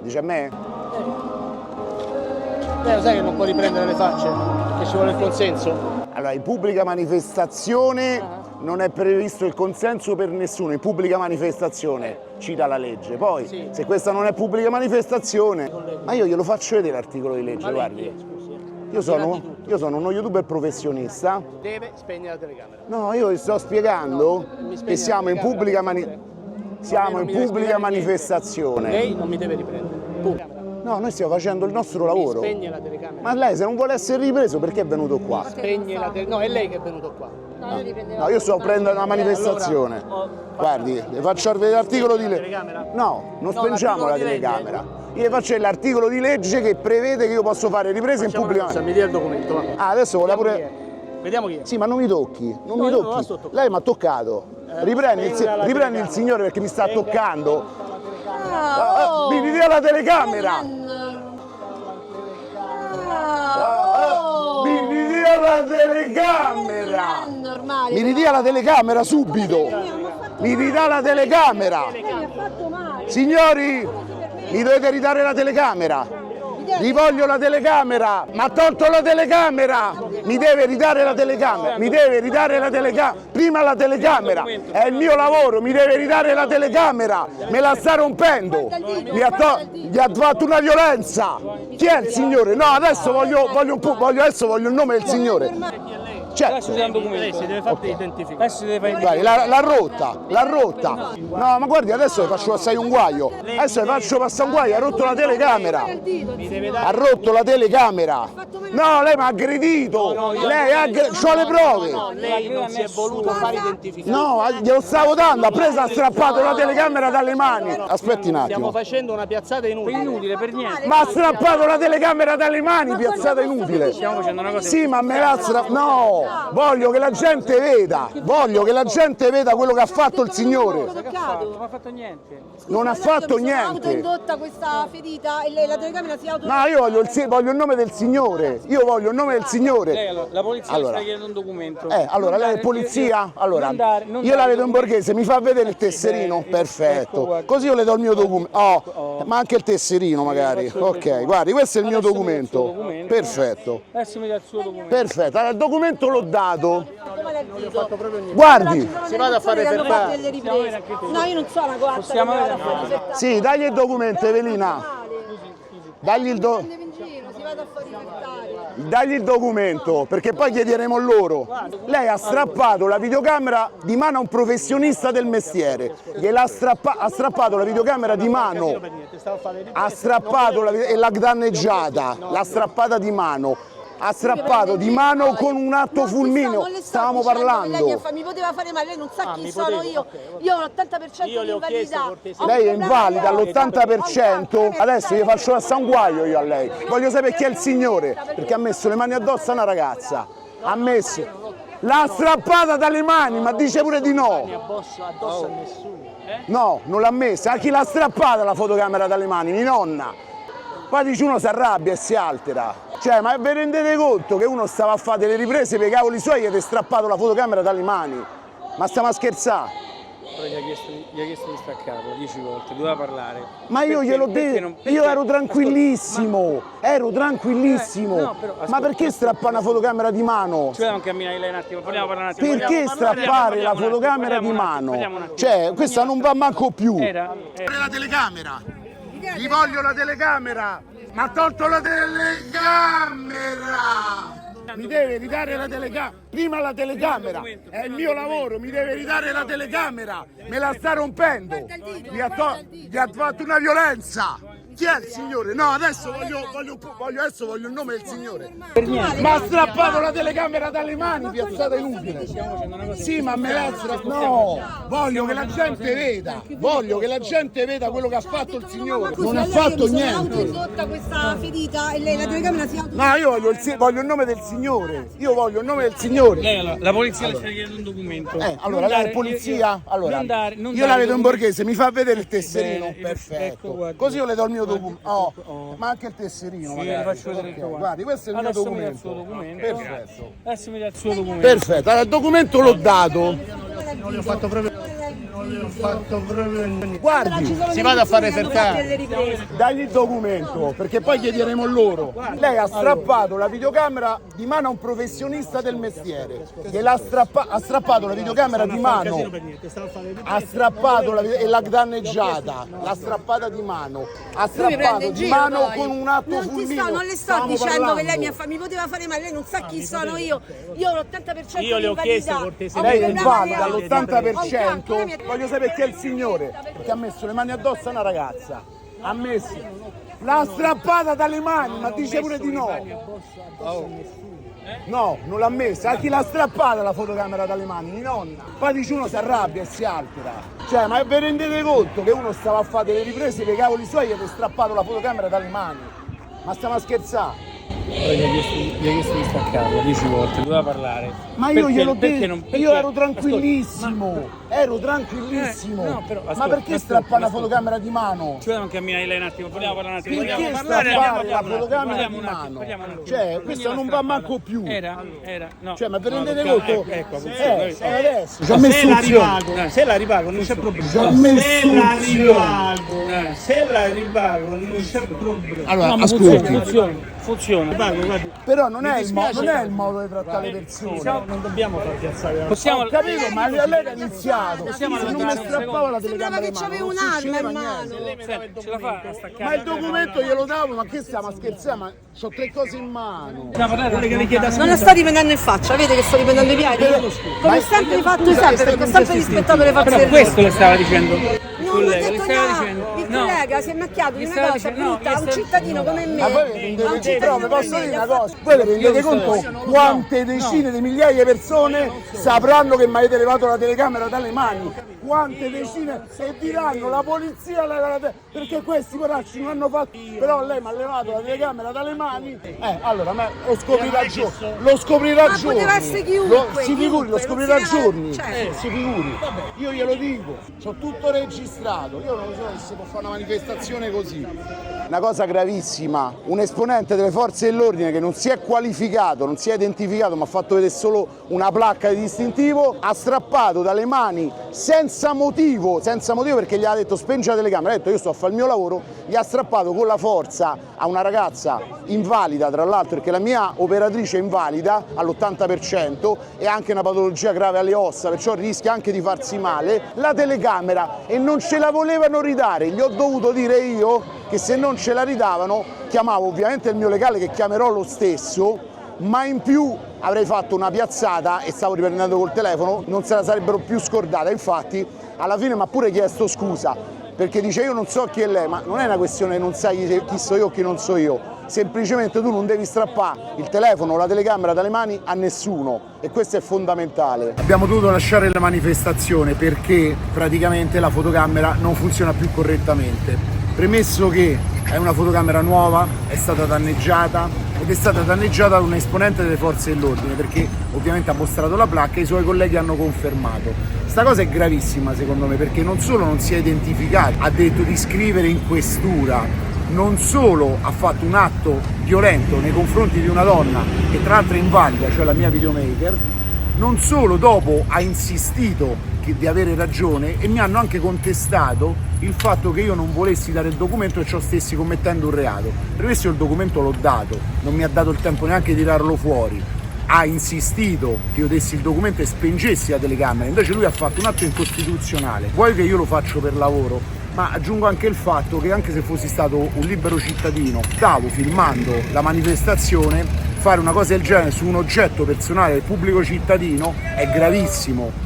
Dice a me? Lei lo sai che non può riprendere le facce? Che ci vuole il consenso? Allora, in pubblica manifestazione non è previsto il consenso per nessuno, in pubblica manifestazione cita la legge. Poi, Sì. se questa non è pubblica manifestazione, ma io glielo faccio vedere l'articolo di legge, Ma lei guardi. chi è, scusi? Io sono uno youtuber professionista. Deve spegnere la telecamera. No, io vi sto spiegando che siamo in pubblica manifestazione. Lei non mi deve riprendere. Punto. No, noi stiamo facendo il nostro lavoro. Spegne la telecamera. Ma lei se non vuole essere ripreso perché è venuto qua? Spegne la telecamera. No, è lei che è venuto qua. No, io sto prendendo una manifestazione. Guardi, le faccio vedere l'articolo di legge. No, non spengiamo la telecamera. Io le faccio l'articolo di legge che prevede che io posso fare riprese in pubblica. Mi dia il documento, va. Ah, adesso vuole pure. Vediamo chi è. Sì, ma non mi tocchi, non mi io non la tocchi. sto toccando. Lei mi ha toccato. Riprendi il signore perché mi sta toccando. Mi dia la telecamera. Mi dia la telecamera. Mi ridia la telecamera subito. Mi ridà la telecamera. Signori, mi dovete ridare la telecamera. Vi voglio la telecamera. Ma ha tolto la telecamera. Mi deve ridare la telecamera. Mi deve ridare la telecamera. Prima la telecamera. È il mio lavoro. Mi deve ridare la telecamera. Me la sta rompendo. Gli ha fatto una violenza. Chi è il signore? No, adesso voglio il nome del signore. Certo. Lei si deve fare identificare. Guardi, l'ha rotta. No, ma guardi, adesso le faccio passare un guaio. Adesso le faccio passare un guaio, ha rotto la telecamera. Ha rotto la telecamera. No, lei mi ha aggredito. Lei c'ho le prove. No, lei non si è voluto fare identificare. No, glielo stavo dando, ha preso, ha strappato la telecamera dalle mani. Aspetti un Stiamo attimo. facendo una piazzata inutile. Inutile per niente. Ma ha strappato la telecamera dalle mani, piazzata inutile. Stiamo facendo una cosa. Sì, ma me l'ha strappato. No, voglio che la gente veda. Voglio che la gente veda quello che ha fatto il signore. Non ha fatto niente. Non ha fatto niente. Autoindotta questa ferita e la telecamera si auto. No, io voglio il nome del signore. Io voglio il nome del signore. La polizia sta chiedendo un documento. Allora lei è polizia? Allora, io la vedo in borghese, mi fa vedere il tesserino? Perfetto. Così io le do il mio documento. Oh, ma anche il tesserino magari. Ok, guardi, questo è il mio documento. Perfetto. Adesso mi dà il suo documento. Perfetto, allora il documento l'ho dato. Guardi. Si vada a fare fermare. No, io non sono una coatta che vado a fare fermare. Sì, dagli il documento, Evelina. Dagli il documento. Si vada a fare fermare. Dagli il documento, perché poi chiederemo loro. Lei ha strappato la videocamera di mano a un professionista del mestiere. Ha strappato la videocamera di mano. Ha strappato e l'ha danneggiata. L'ha strappata di mano. Ha strappato di mano con un atto fulmineo. Stavamo parlando. Mi poteva fare male, lei non sa chi sono io. Io ho l'80% di invalidità. Lei è invalida all'80%. Adesso gli faccio passare un guaio io a lei. Voglio sapere chi è il signore, perché ha messo le mani addosso a una ragazza. Ha messo. L'ha strappata dalle mani, ma dice pure di no. Addosso a nessuno. No, non l'ha messa. A chi l'ha strappata la fotocamera dalle mani? Mia nonna. Poi dice uno si arrabbia e si altera. Cioè, ma vi rendete conto che uno stava a fare delle riprese per i cavoli suoi e gli ha strappato la fotocamera dalle mani? Ma stiamo a scherzare? Però gli ha chiesto di staccarlo 10 volte, doveva parlare. Ma io gliel'ho detto, io ero tranquillissimo, ma perché strappare una fotocamera di mano? Ci vediamo camminare lei un attimo, vogliamo parlare un attimo. Perché strappare la fotocamera di mano? Cioè, questa non va manco più. Era. La telecamera, gli voglio la telecamera, ma ha tolto la telecamera! Mi deve ridare la telecamera, prima la telecamera, è il mio lavoro, mi deve ridare la telecamera, me la sta rompendo, gli ha fatto una violenza. Chi è il signore? No, adesso voglio il nome del signore. Ma ha strappato la telecamera dalle mani, piazzata inutile. Sì, ma me l'ha strappato. No, voglio che la gente veda. Voglio che la gente veda quello che ha fatto il signore. Non ha fatto niente. Autoindotta questa ferita e la telecamera si auto. No, io voglio il nome del signore. Io voglio il nome del signore. La polizia le sta chiedendo un documento. Allora, lei è polizia? Allora, io la vedo in borghese, mi fa vedere il tesserino? Perfetto. Così io le do il mio documento. Ma anche il tesserino, Sì, magari. le faccio vedere il tuo. Guardi, questo è il mio Adesso documento. mi dà il suo documento. Perfetto. Adesso mi dà il suo documento. Perfetto, allora il documento l'ho dato. Non gli ho fatto proprio. Guardi, si vada a fare cercare. dagli il documento, perché poi chiederemo loro. Lei ha strappato la videocamera di mano a un professionista del mestiere, che ha strappato la videocamera di mano, ha strappato e l'ha danneggiata, l'ha strappata di mano, ha strappato di mano con un atto fulmineo. Non le sto dicendo che lei mi poteva fare male, lei non sa chi sono io ho l'80% Io le ho chiesto cortesemente. Lei è invalida all'80%, voglio sapere chi è il signore, che ha messo le mani addosso a una ragazza, l'ha strappata dalle mani, ma dice pure di no. No, non l'ha messa, a chi l'ha strappata la fotocamera dalle mani? Di nonna. Poi dice uno si arrabbia e si altera. Cioè, ma vi rendete conto che uno stava a fare delle riprese dei cavoli suoi e gli ha strappato la fotocamera dalle mani? Ma stiamo a scherzare? Gli hai chiesto di staccarla 10 volte, doveva parlare. Ma io gliel'ho detto, perché io ero tranquillissimo, ero tranquillissimo. No, però, ma perché strappa la fotocamera di mano? Ci vediamo camminare lei un attimo, vogliamo parlare un attimo. Perché strappare la fotocamera di mano? Cioè, questo non va manco più. Era, no. Cioè, ma vi No, rendete tocca- conto? ecco, Adesso ci ha messo un zione. se la ripago non c'è problema. Ci ha messo un zione. Se la ripago non c'è problema. Allora, No, ascolti. Funziona. Però non è il modo di trattare le persone. Non dobbiamo far piazzare. Ho capito, ma lei ha iniziato. Se Possiamo non mi strappava la telecamera che in mano, c'aveva non un'arma succedeva in niente. mano. Ce la fa a staccare? Ma il documento glielo davo, ma che stiamo a scherzare? Ma c'ho 3 cose in mano. Non la sto riprendendo in faccia, vede che sto riprendendo i piedi? Come sempre fatto sempre, perché ho sempre rispettato le forze Però del questo le stava dicendo. Non ho detto niente, il collega si è macchiato di una cosa brutta a un cittadino come me. Ma voi vi rendete, però vi posso dire una cosa, voi vi rendete conto quante decine di migliaia di persone sapranno che mi avete levato la telecamera dalle mani? Quante decine e diranno la polizia leva la telecamera, perché questi poracci non hanno fatto, però lei mi ha levato la telecamera dalle mani, allora lo scoprirà a giorni. Lo scoprirà a giorni. Poteva essere chiunque. Si figuri, lo scoprirà a giorni. Certo. Si figuri. Io glielo dico, c'ho tutto registrato, io non lo so se si può fare una manifestazione così. Una cosa gravissima, un esponente delle forze dell'ordine che non si è qualificato, non si è identificato, ma ha fatto vedere solo una placca di distintivo, ha strappato dalle mani senza motivo perché gli ha detto spengi la telecamera, ha detto io sto a fare il mio lavoro, gli ha strappato con la forza a una ragazza invalida, tra l'altro, perché la mia operatrice è invalida all'80% e ha anche una patologia grave alle ossa, perciò rischia anche di farsi male, la telecamera, e non ce la volevano ridare. Gli ho dovuto dire io che se non ce la ridavano chiamavo ovviamente il mio legale, che chiamerò lo stesso, ma in più avrei fatto una piazzata e stavo riprendendo col telefono, non se la sarebbero più scordata. Infatti alla fine mi ha pure chiesto scusa, perché dice io non so chi è lei, ma non è una questione non sai chi so io o chi non so io, semplicemente tu non devi strappare il telefono o la telecamera dalle mani a nessuno, e questo è fondamentale. Abbiamo dovuto lasciare la manifestazione perché praticamente la fotocamera non funziona più correttamente. Premesso che è una fotocamera nuova, è stata danneggiata ed è stata danneggiata da un esponente delle forze dell'ordine, perché ovviamente ha mostrato la placca e i suoi colleghi hanno confermato. Sta cosa è gravissima secondo me, perché non solo non si è identificato, ha detto di scrivere in questura, non solo ha fatto un atto violento nei confronti di una donna che tra l'altro è invalida, cioè la mia videomaker, non solo dopo ha insistito di avere ragione e mi hanno anche contestato il fatto che io non volessi dare il documento e ciò stessi commettendo un reato. Per questo io il documento l'ho dato, non mi ha dato il tempo neanche di tirarlo fuori, ha insistito che io dessi il documento e spengessi la telecamera, invece lui ha fatto un atto incostituzionale. Vuoi che io lo faccio per lavoro? Ma aggiungo anche il fatto che anche se fossi stato un libero cittadino, stavo filmando la manifestazione, fare una cosa del genere su un oggetto personale del pubblico cittadino è gravissimo.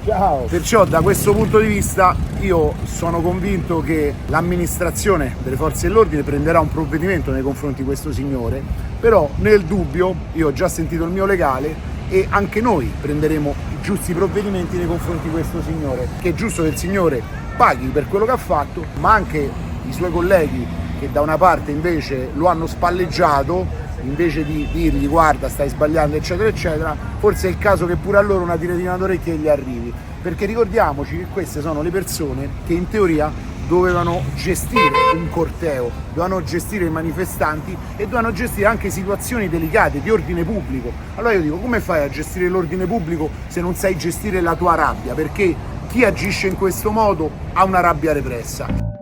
Ciao. Perciò da questo punto di vista io sono convinto che l'amministrazione delle forze dell'ordine prenderà un provvedimento nei confronti di questo signore, però nel dubbio io ho già sentito il mio legale e anche noi prenderemo i giusti provvedimenti nei confronti di questo signore, che è giusto che il signore paghi per quello che ha fatto, ma anche i suoi colleghi che da una parte invece lo hanno spalleggiato, invece di dirgli guarda stai sbagliando eccetera eccetera, forse è il caso che pure a loro una tiratina d'orecchie gli arrivi, perché ricordiamoci che queste sono le persone che in teoria dovevano gestire un corteo, dovevano gestire i manifestanti e dovevano gestire anche situazioni delicate di ordine pubblico. Allora io dico, come fai a gestire l'ordine pubblico se non sai gestire la tua rabbia? Perché chi agisce in questo modo ha una rabbia repressa.